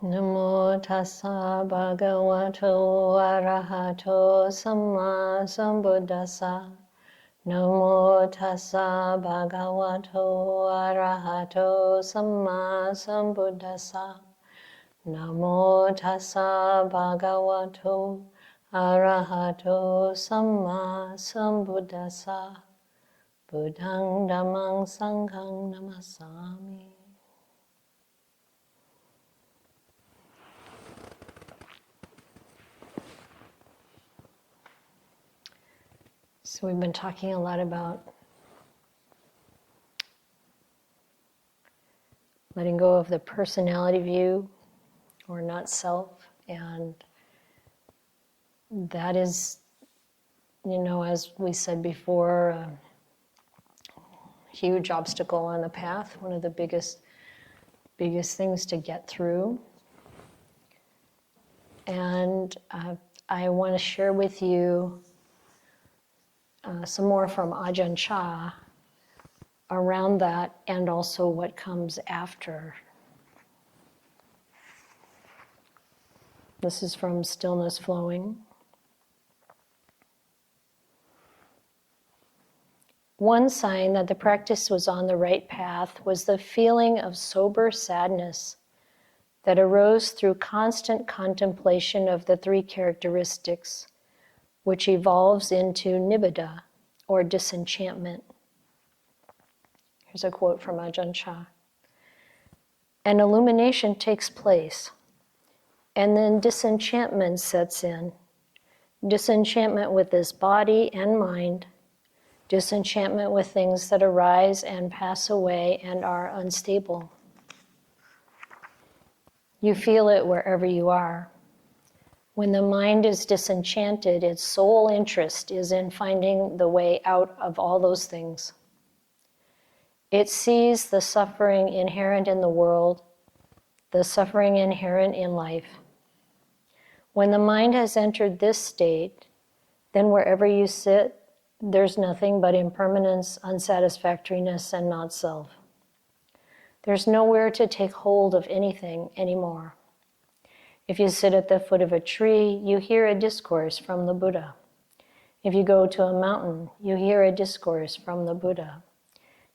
Namo tassa bhagavato arahato samma sambuddhassa. Namo tassa bhagavato arahato samma sambuddhassa. Namo tassa bhagavato arahato samma sambuddhassa. Buddhang dhammang sanghang namasami. So we've been talking a lot about letting go of the personality view or not self, and that is, as we said before, a huge obstacle on the path, one of the biggest things to get through. And I want to share with you some more from Ajahn Chah around that, and also what comes after. This is from Stillness Flowing. One sign that the practice was on the right path was the feeling of sober sadness that arose through constant contemplation of the three characteristics, which evolves into nibbida, or disenchantment. Here's a quote from Ajahn Chah. An illumination takes place, and then disenchantment sets in. Disenchantment with this body and mind, disenchantment with things that arise and pass away and are unstable. You feel it wherever you are. When the mind is disenchanted, its sole interest is in finding the way out of all those things. It sees the suffering inherent in the world, the suffering inherent in life. When the mind has entered this state, then wherever you sit, there's nothing but impermanence, unsatisfactoriness, and not self. There's nowhere to take hold of anything anymore. If you sit at the foot of a tree, you hear a discourse from the Buddha. If you go to a mountain, you hear a discourse from the Buddha.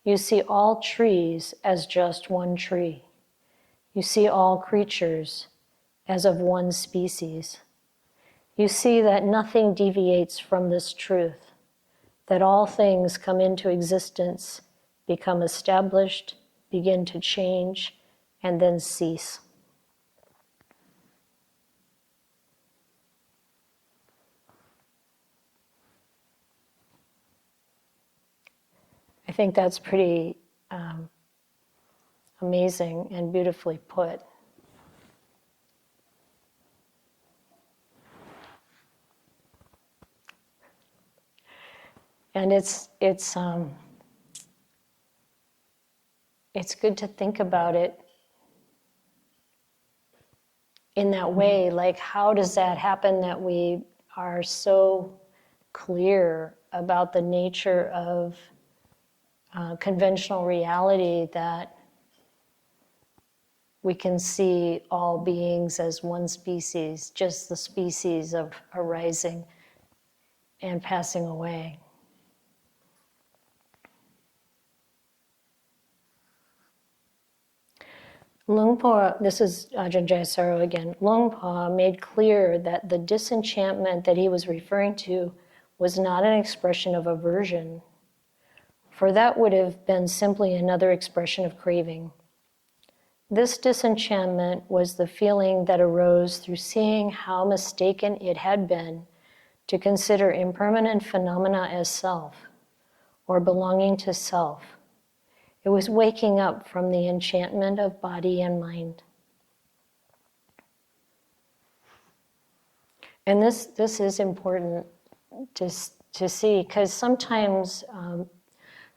You see all trees as just one tree. You see all creatures as of one species. You see that nothing deviates from this truth, that all things come into existence, become established, begin to change, and then cease. I think that's pretty amazing and beautifully put. And it's good to think about it in that way. Like, how does that happen that we are so clear about the nature of conventional reality, that we can see all beings as one species, just the species of arising and passing away. Lungpa, this is Ajahn Jayasaro again, Lungpa made clear that the disenchantment that he was referring to was not an expression of aversion, for that would have been simply another expression of craving. This disenchantment was the feeling that arose through seeing how mistaken it had been to consider impermanent phenomena as self, or belonging to self. It was waking up from the enchantment of body and mind. And this is important to see, because sometimes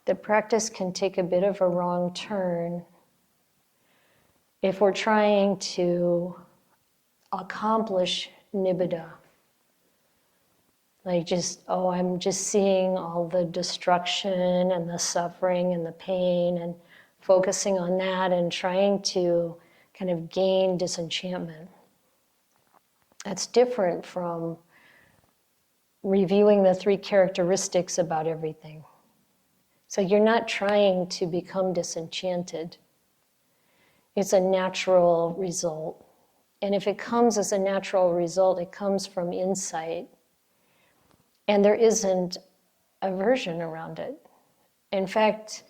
the practice can take a bit of a wrong turn if we're trying to accomplish nibbida. Like I'm just seeing all the destruction and the suffering and the pain and focusing on that and trying to kind of gain disenchantment. That's different from reviewing the 3 characteristics about everything. So you're not trying to become disenchanted. It's a natural result. And if it comes as a natural result, it comes from insight. And there isn't aversion around it. In fact,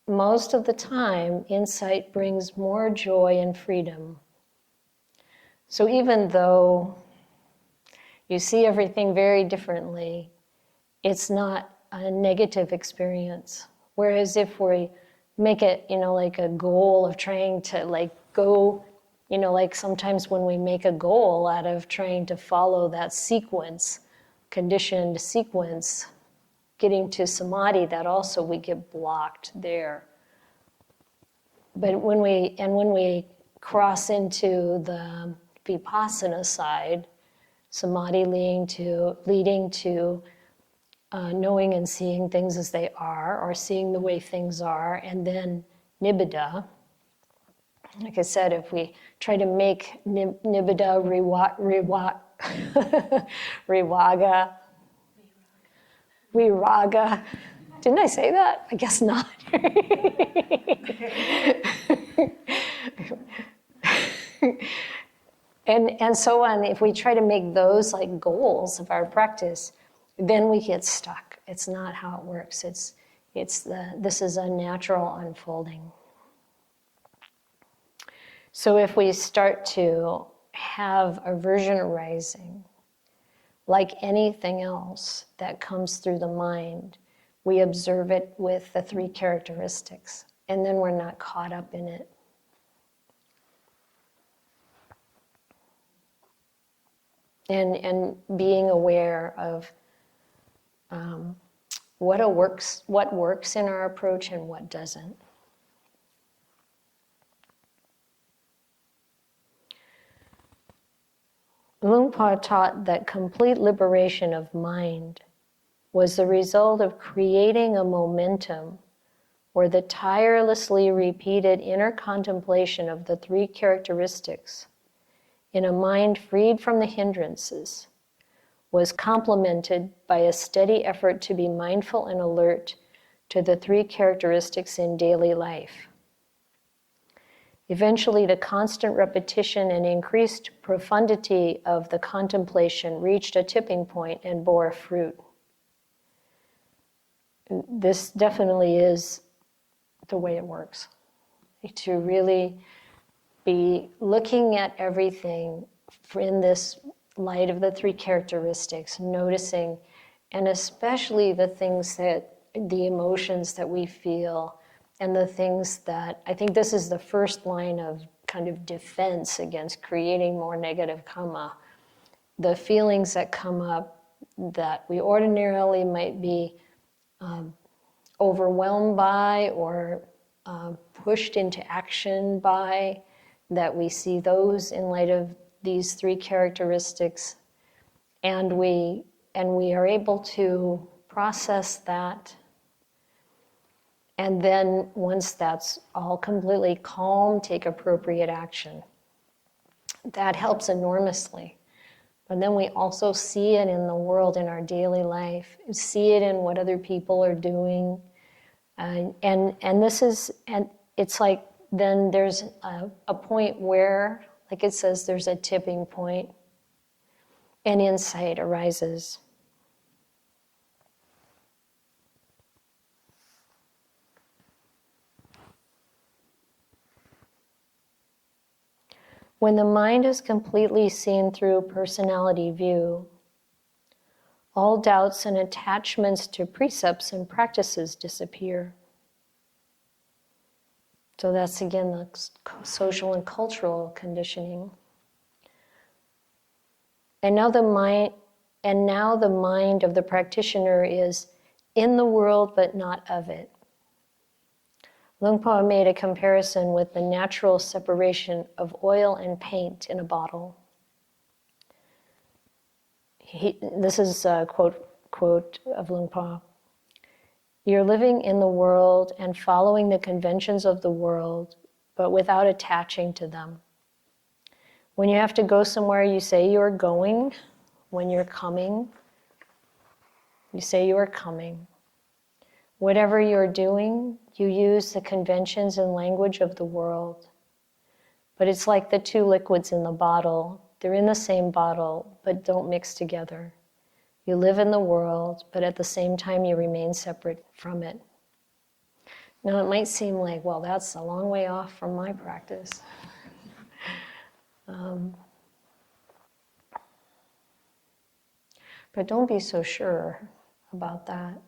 most of the time, insight brings more joy and freedom. So even though you see everything very differently, it's not a negative experience. Whereas if we make it, like a goal of trying to go, like sometimes when we make a goal out of trying to follow that sequence, conditioned sequence, getting to samadhi, that also we get blocked there. But when we cross into the vipassana side, samadhi leading to knowing and seeing things as they are, or seeing the way things are, and then nibbida. Like I said, if we try to make nibbida viraga. Didn't I say that? I guess not. and so on. If we try to make those like goals of our practice, then we get stuck. It's not how it works. This is a natural unfolding. So if we start to have aversion arising, like anything else that comes through the mind, we observe it with the 3 characteristics, and then we're not caught up in it. And being aware of what works in our approach and what doesn't. Luang Por taught that complete liberation of mind was the result of creating a momentum where the tirelessly repeated inner contemplation of the 3 characteristics in a mind freed from the hindrances was complemented by a steady effort to be mindful and alert to the 3 characteristics in daily life. Eventually, the constant repetition and increased profundity of the contemplation reached a tipping point and bore fruit. This definitely is the way it works. To really be looking at everything in this light of the 3 characteristics, noticing, and especially the emotions that we feel, and the things that, I think this is the first line of kind of defense against creating more negative karma. The feelings that come up that we ordinarily might be overwhelmed by or pushed into action by, that we see those in light of these 3 characteristics, and we are able to process that. And then once that's all completely calm, take appropriate action. That helps enormously. But then we also see it in the world, in our daily life, see it in what other people are doing. And it's like, then there's a point where, like it says, there's a tipping point and insight arises. When the mind is completely seen through personality view, all doubts and attachments to precepts and practices disappear. So that's again the social and cultural conditioning. And now the mind of the practitioner is in the world but not of it. Luang Por made a comparison with the natural separation of oil and paint in a bottle. This is a quote of Luang Por. You're living in the world and following the conventions of the world but without attaching to them. When you have to go somewhere, you say you're going. When you're coming, you say you are coming. Whatever you're doing, you use the conventions and language of the world. But it's like the two liquids in the bottle. They're in the same bottle, but don't mix together. You live in the world, but at the same time you remain separate from it. Now it might seem like, well, that's a long way off from my practice. But don't be so sure about that.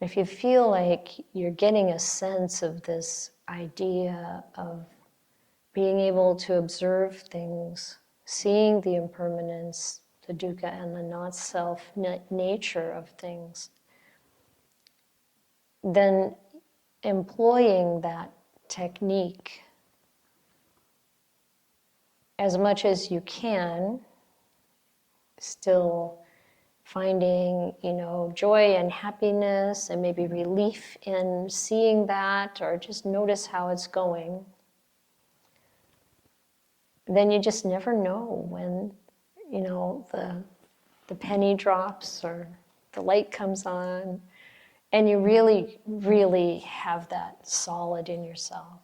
If you feel like you're getting a sense of this idea of being able to observe things, seeing the impermanence, the dukkha and the not-self nature of things, then employing that technique as much as you can, still finding, joy and happiness and maybe relief in seeing that, or just notice how it's going. Then you just never know when, the penny drops or the light comes on, and you really, really have that solid in yourself.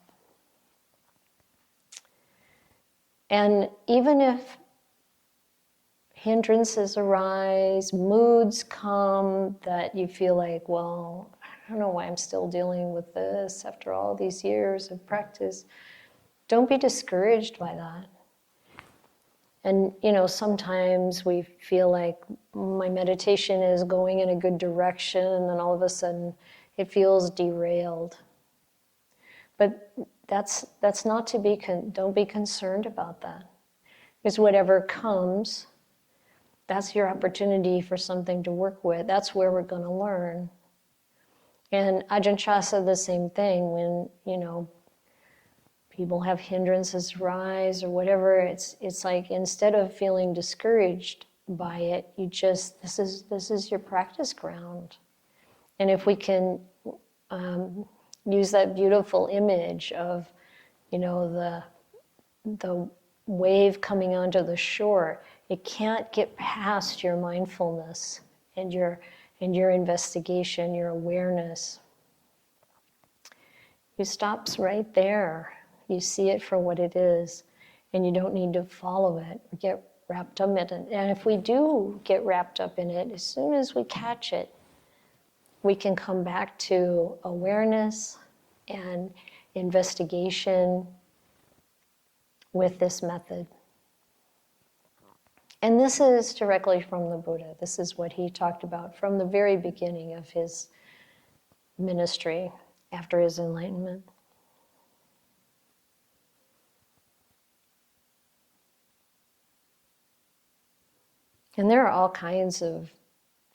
And even if hindrances arise, moods come that you feel like, well, I don't know why I'm still dealing with this after all these years of practice. Don't be discouraged by that. And, sometimes we feel like my meditation is going in a good direction, and then all of a sudden it feels derailed. But that's not to be, don't be concerned about that. Because whatever comes, that's your opportunity for something to work with. That's where we're going to learn. And Ajahn Chah said the same thing when, people have hindrances rise or whatever. It's like, instead of feeling discouraged by it, you just, this is your practice ground. And if we can use that beautiful image of, the wave coming onto the shore, it can't get past your mindfulness and your investigation, your awareness. It stops right there. You see it for what it is, and you don't need to follow it, get wrapped up in it. And if we do get wrapped up in it, as soon as we catch it, we can come back to awareness and investigation with this method. And this is directly from the Buddha. This is what he talked about from the very beginning of his ministry after his enlightenment. And there are all kinds of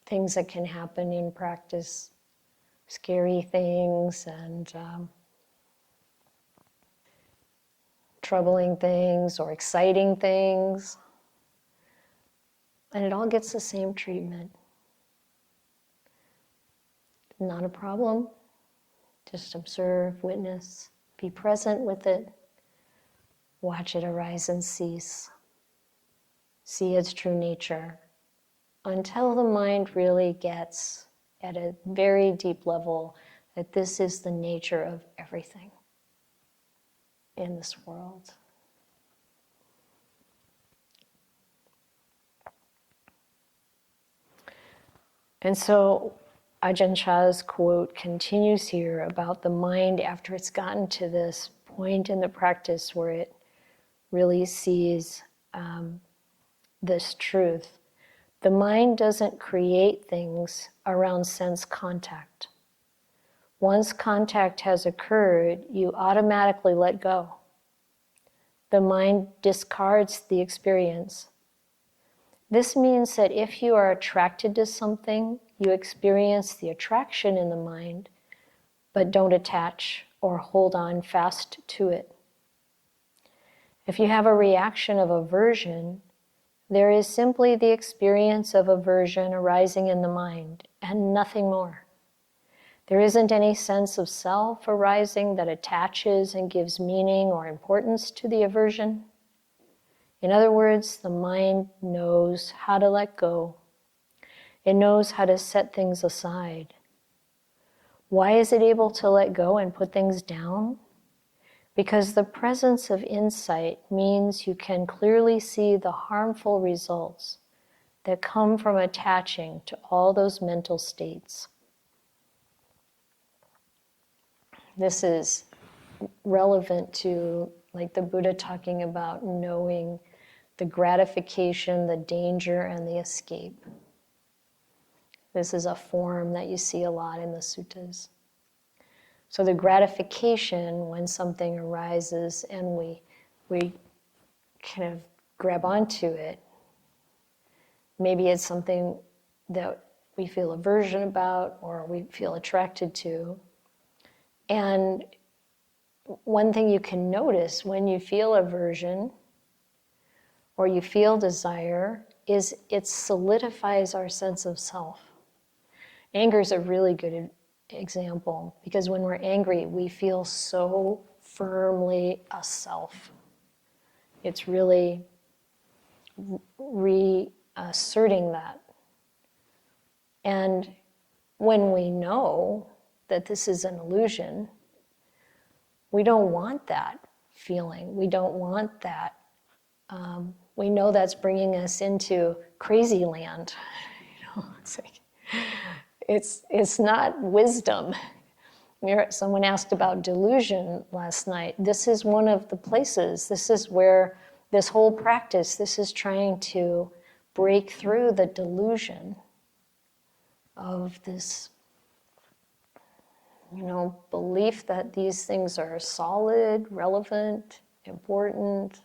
things that can happen in practice, scary things and troubling things or exciting things. And it all gets the same treatment. Not a problem. Just observe, witness, be present with it. Watch it arise and cease. See its true nature until the mind really gets at a very deep level that this is the nature of everything in this world. And so Ajahn Chah's quote continues here about the mind after it's gotten to this point in the practice where it really sees this truth. The mind doesn't create things around sense contact. Once contact has occurred, you automatically let go. The mind discards the experience. This means that if you are attracted to something, you experience the attraction in the mind, but don't attach or hold on fast to it. If you have a reaction of aversion, there is simply the experience of aversion arising in the mind and nothing more. There isn't any sense of self arising that attaches and gives meaning or importance to the aversion. In other words, the mind knows how to let go. It knows how to set things aside. Why is it able to let go and put things down? Because the presence of insight means you can clearly see the harmful results that come from attaching to all those mental states. This is relevant to, like, the Buddha talking about knowing the gratification, the danger, and the escape. This is a form that you see a lot in the suttas. So the gratification, when something arises and we kind of grab onto it, maybe it's something that we feel aversion about or we feel attracted to. And one thing you can notice when you feel aversion or you feel desire is it solidifies our sense of self. Anger is a really good example, because when we're angry, we feel so firmly a self. It's really reasserting that. And when we know that this is an illusion, we don't want that feeling. We don't want that. We know that's bringing us into Crazyland. It's like, it's not wisdom. Someone asked about delusion last night. This is one of the places. This is where this whole practice, this is trying to break through the delusion of this, belief that these things are solid, relevant, important,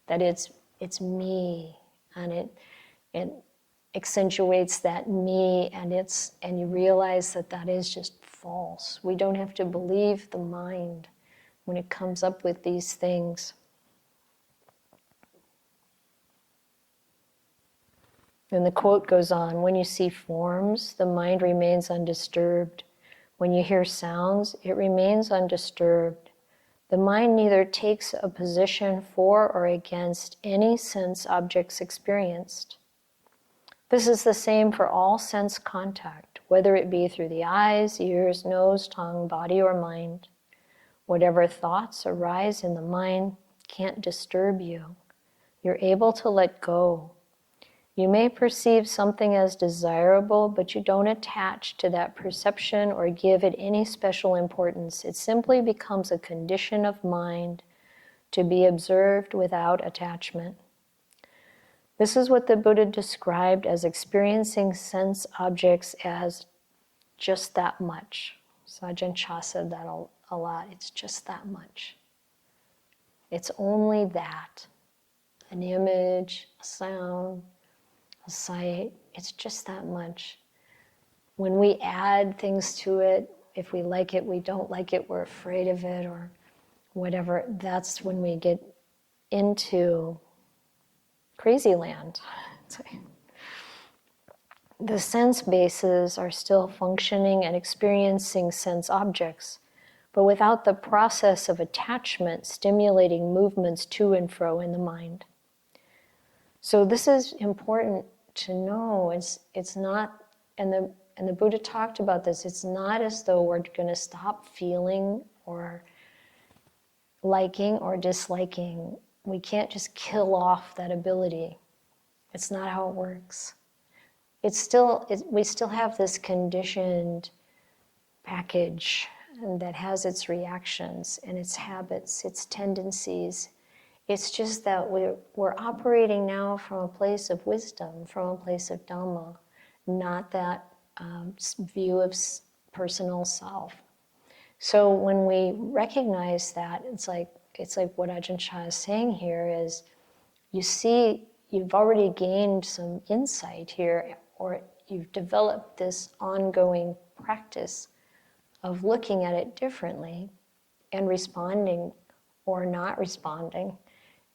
that it's me, and it accentuates that me, and you realize that is just false. We don't have to believe the mind when it comes up with these things. And the quote goes on, when you see forms, the mind remains undisturbed. When you hear sounds, it remains undisturbed. The mind neither takes a position for or against any sense objects experienced. This is the same for all sense contact, whether it be through the eyes, ears, nose, tongue, body, or mind. Whatever thoughts arise in the mind can't disturb you. You're able to let go. You may perceive something as desirable, but you don't attach to that perception or give it any special importance. It simply becomes a condition of mind to be observed without attachment. This is what the Buddha described as experiencing sense objects as just that much. So Ajahn Chah said that a lot. It's just that much. It's only that. An image, a sound, a sight, it's just that much. When we add things to it, if we like it, we don't like it, we're afraid of it, or whatever, that's when we get into Crazyland. The sense bases are still functioning and experiencing sense objects, but without the process of attachment stimulating movements to and fro in the mind. So this is important to know. It's not, and the Buddha talked about this, it's not as though we're going to stop feeling or liking or disliking. We can't just kill off that ability. It's not how it works. We still have this conditioned package that has its reactions and its habits, its tendencies. It's just that we're operating now from a place of wisdom, from a place of Dhamma, not that view of personal self. So when we recognize that, it's like what Ajahn Chah is saying here is, you see, you've already gained some insight here, or you've developed this ongoing practice of looking at it differently and responding or not responding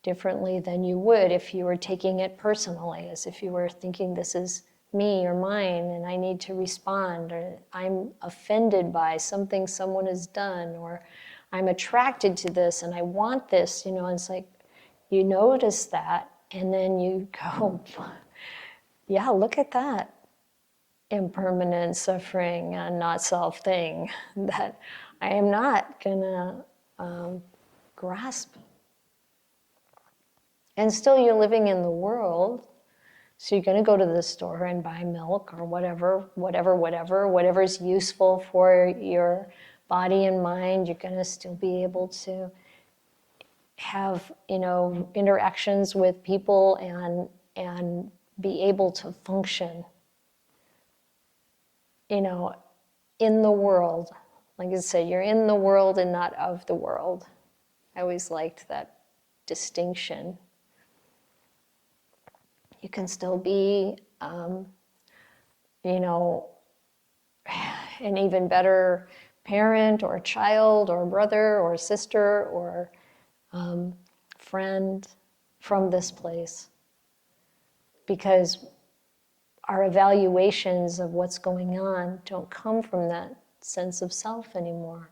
differently than you would if you were taking it personally, as if you were thinking this is me or mine, and I need to respond, or I'm offended by something someone has done, or I'm attracted to this and I want this, and it's like you notice that, and then you go, yeah, look at that impermanent, suffering, and not self thing that I am not gonna grasp. And still you're living in the world, so you're going to go to the store and buy milk or whatever's useful for your body and mind. You're going to still be able to have, interactions with people and be able to function, in the world. Like I said, you're in the world and not of the world. I always liked that distinction. You can still be, an even better parent or child or brother or sister or friend from this place. Because our evaluations of what's going on don't come from that sense of self anymore.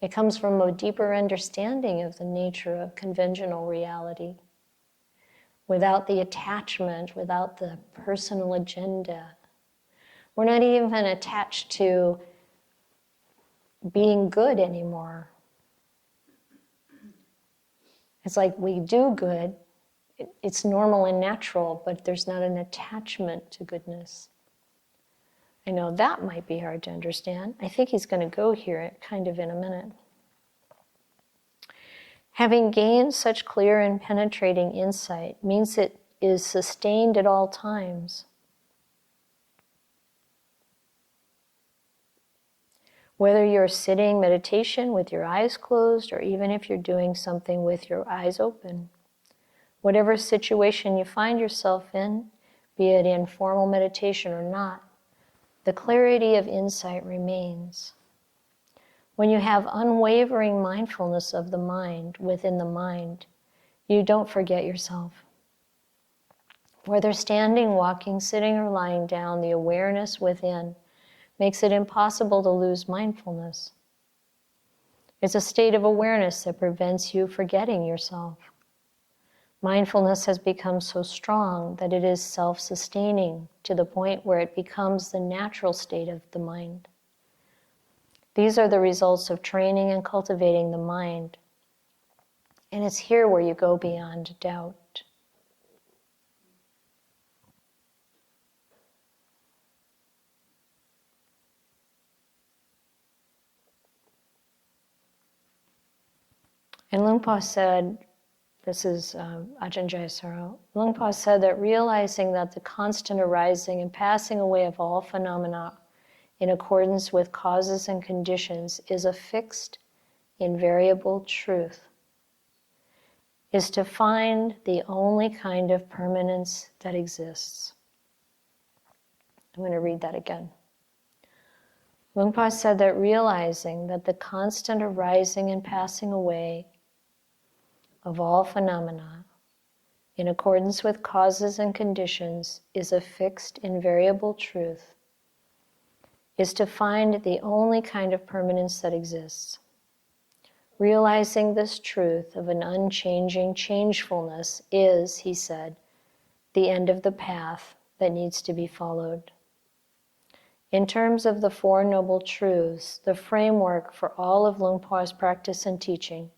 It comes from a deeper understanding of the nature of conventional reality, without the attachment, without the personal agenda. We're not even attached to being good anymore. It's like we do good, it's normal and natural, but there's not an attachment to goodness. I know that might be hard to understand. I think he's going to go here kind of in a minute. Having gained such clear and penetrating insight means it is sustained at all times. Whether you're sitting meditation with your eyes closed, or even if you're doing something with your eyes open, whatever situation you find yourself in, be it in formal meditation or not, the clarity of insight remains. When you have unwavering mindfulness of the mind within the mind, you don't forget yourself. Whether standing, walking, sitting, or lying down, the awareness within makes it impossible to lose mindfulness. It's a state of awareness that prevents you forgetting yourself. Mindfulness has become so strong that it is self-sustaining to the point where it becomes the natural state of the mind. These are the results of training and cultivating the mind. And it's here where you go beyond doubt. And Luangpa said, this is Ajahn Jayasaro, Luangpa said that realizing that the constant arising and passing away of all phenomena in accordance with causes and conditions is a fixed, invariable truth, is to find the only kind of permanence that exists. I'm going to read that again. Luangpa said that realizing that the constant arising and passing away of all phenomena, in accordance with causes and conditions, is a fixed, invariable truth, is to find the only kind of permanence that exists. Realizing this truth of an unchanging changefulness is, he said, the end of the path that needs to be followed. In terms of the Four Noble Truths, the framework for all of Luangpa's practice and teaching,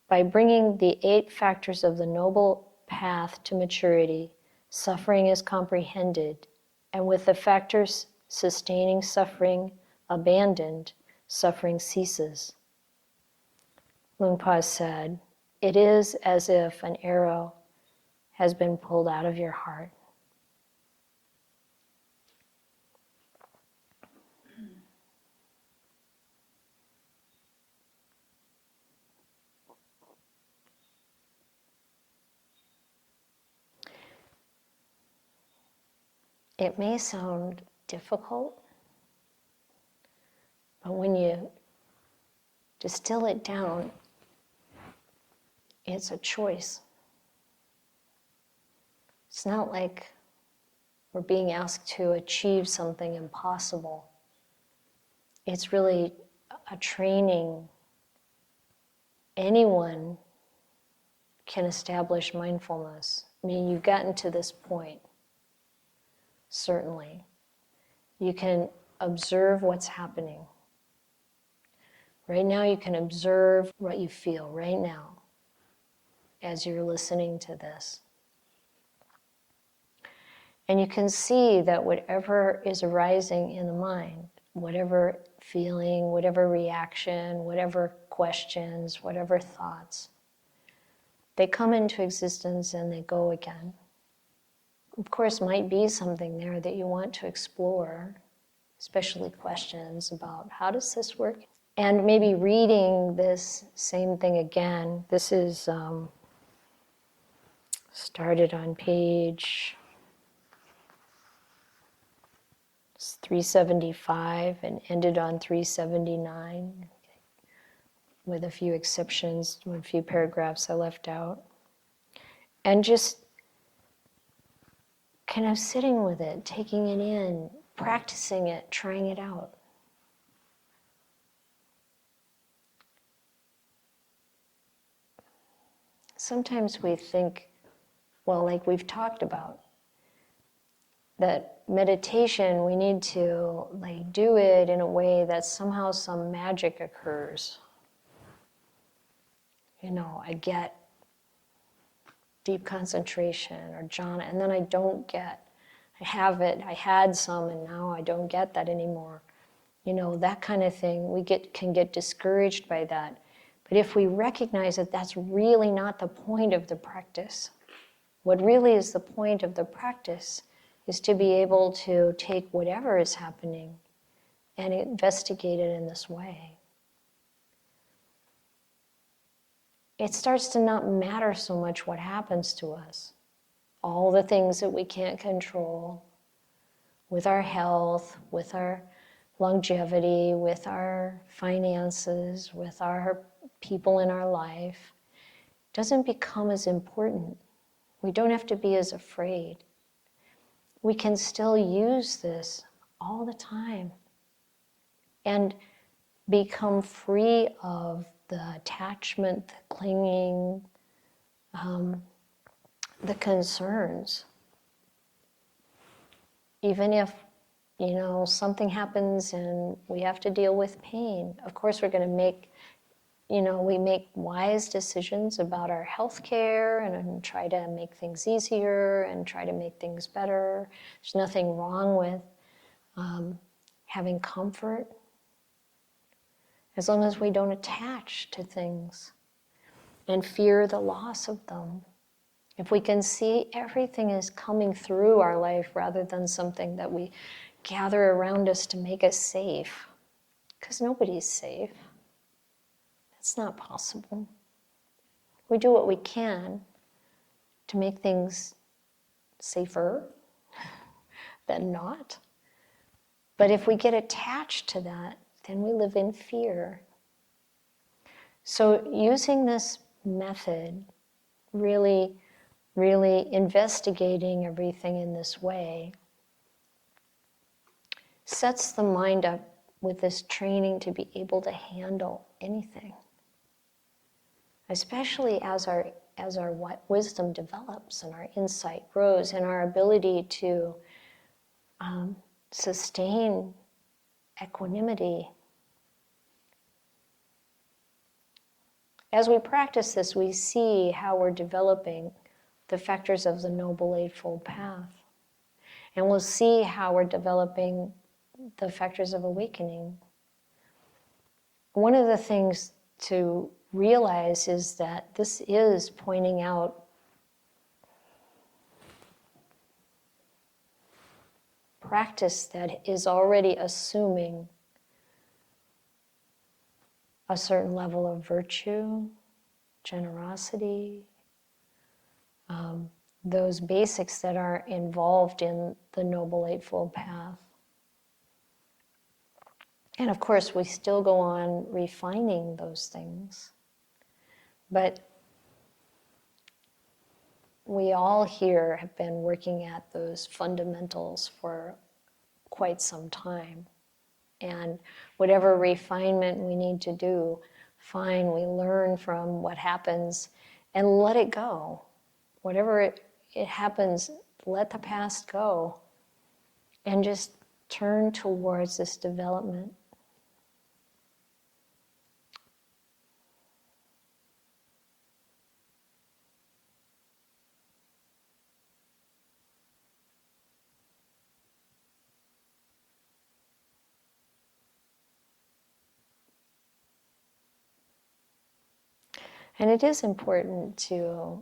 by bringing the 8 factors of the noble path to maturity, suffering is comprehended, and with the factors sustaining suffering abandoned, suffering ceases. Luangpa said, it is as if an arrow has been pulled out of your heart. It may sound difficult, but when you distill it down, it's a choice. It's not like We're being asked to achieve something impossible. It's really a training. Anyone can establish mindfulness. I mean, you've gotten to this point, certainly. You can observe what's happening. Right now, you can observe what you feel right now as you're listening to this. And you can see that whatever is arising in the mind, whatever feeling, whatever reaction, whatever questions, whatever thoughts, they come into existence and they go again. Of course, might be something there that you want to explore, especially questions about how does this work? And maybe reading this same thing again. This is started on page 375 and ended on 379, with a few exceptions, a few paragraphs I left out. And just kind of sitting with it, taking it in, practicing it, trying it out. Sometimes we think, well, like we've talked about, that meditation, we need to like do it in a way that somehow some magic occurs. You know, I get deep concentration or jhana, and then I don't get, I have it, I had some, and now I don't get that anymore. You know, that kind of thing, can get discouraged by that. But if we recognize that that's really not the point of the practice, what really is the point of the practice is to be able to take whatever is happening and investigate it in this way. It starts to not matter so much what happens to us. All the things that we can't control, with our health, with our longevity, with our finances, with our people in our life, doesn't become as important. We don't have to be as afraid. We can still use this all the time and become free of the attachment, the clinging, the concerns. Even if, you know, something happens and we have to deal with pain, of course we're going to make, you know, we make wise decisions about our health care and try to make things easier and try to make things better. There's nothing wrong with having comfort, as long as we don't attach to things and fear the loss of them. If we can see everything is coming through our life rather than something that we gather around us to make us safe, because nobody's safe. It's not possible. We do what we can to make things safer than not. But if we get attached to that, then we live in fear. So using this method, really investigating everything in this way, sets the mind up with this training to be able to handle anything. Especially as our wisdom develops and our insight grows and our ability to sustain equanimity. As we practice this, we see how we're developing the factors of the Noble Eightfold Path. And we'll see how we're developing the factors of awakening. One of the things to realize is that this is pointing out practice that is already assuming a certain level of virtue, generosity, those basics that are involved in the Noble Eightfold Path. And of course, we still go on refining those things. But we all here have been working at those fundamentals for quite some time. And whatever refinement we need to do, fine, we learn from what happens and let it go. Whatever it happens, let the past go and just turn towards this development. And it is important to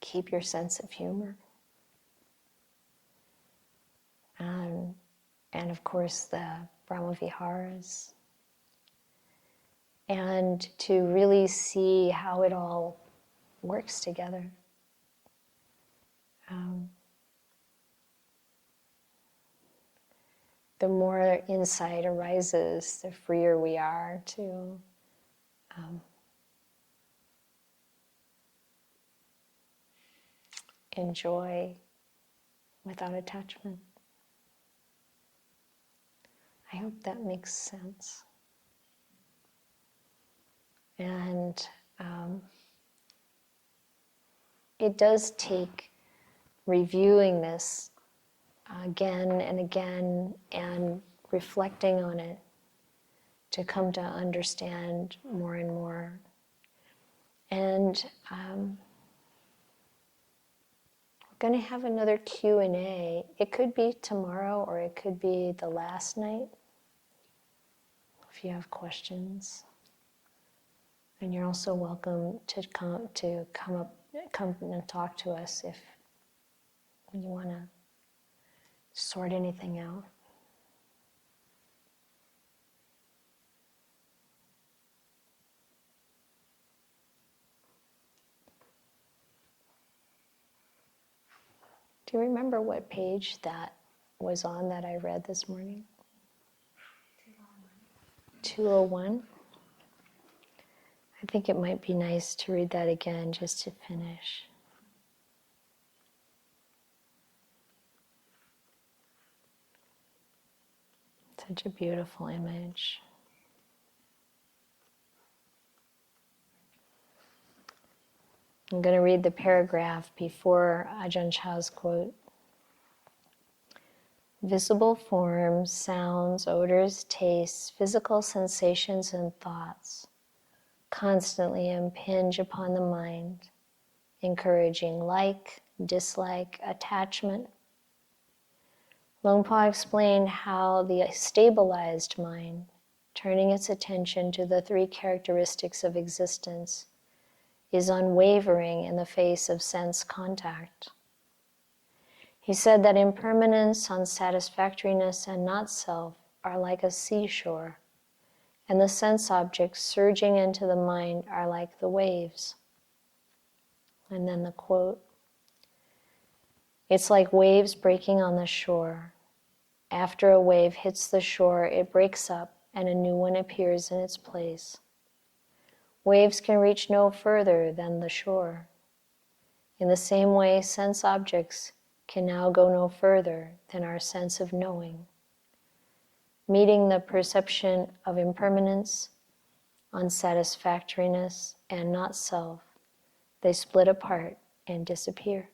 keep your sense of humor. And of course the Brahma Viharas. And to really see how it all works together. The more insight arises, the freer we are to enjoy without attachment. I hope that makes sense. And it does take reviewing this again and again and reflecting on it to come to understand more and more. And we're going to have another Q&A. It could be tomorrow or it could be the last night if you have questions. And you're also welcome to come and talk to us if you want to sort anything out. Do you remember what page that was on that I read this morning? 201. I think it might be nice to read that again just to finish. Such a beautiful image. I'm going to read the paragraph before Ajahn Chah's quote. Visible forms, sounds, odors, tastes, physical sensations and thoughts constantly impinge upon the mind, encouraging like, dislike, attachment. Luang Por explained how the stabilized mind, turning its attention to the three characteristics of existence, is unwavering in the face of sense contact. He said that impermanence, unsatisfactoriness, and not-self are like a seashore, and the sense objects surging into the mind are like the waves. And then the quote, "It's like waves breaking on the shore. After a wave hits the shore, it breaks up and a new one appears in its place. Waves can reach no further than the shore. In the same way, sense objects can now go no further than our sense of knowing. Meeting the perception of impermanence, unsatisfactoriness, and not self, they split apart and disappear."